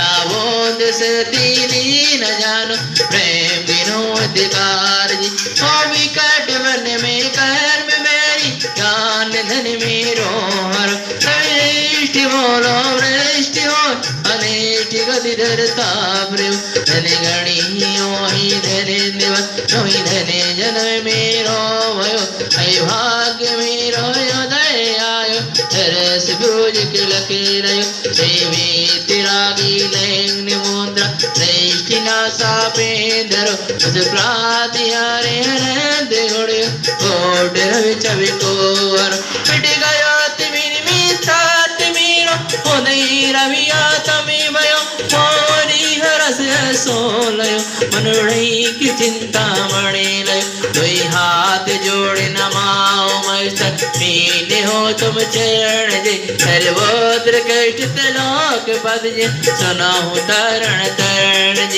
आवो दिस तीली न जानो प्रेम बिनो अधिकार जी। ओ विकट वन में कर में मेरी ज्ञान धन मेरो हर सृष्टि बोलो वृष्टि हो अनेष्टि गति धरता प्रेम धन गणी ओहि धने दिवस ओहि धने जन्म मेरो भयो ऐ भाग्य मेरो योदय आयो तरस भुज किलकिलयो देवी तिरागी लैंग मुद्रा सृष्टि नासा पेंदरो उस प्रातिहारे हरद घोड़े कोट रवि चवि कोवर पिट गयो तिमिर मिथा तिमिरो उदय रविया तमि भयो मोरी हरस सोलयो मनुड़ई की चिंता मणि लयो दुई हाथ जोड़े नमाओ मस्तक मीने हो तुम चरण जे सर्वोत्र कष्ट तलोक पद जे सुनाहु तरण तरण जे।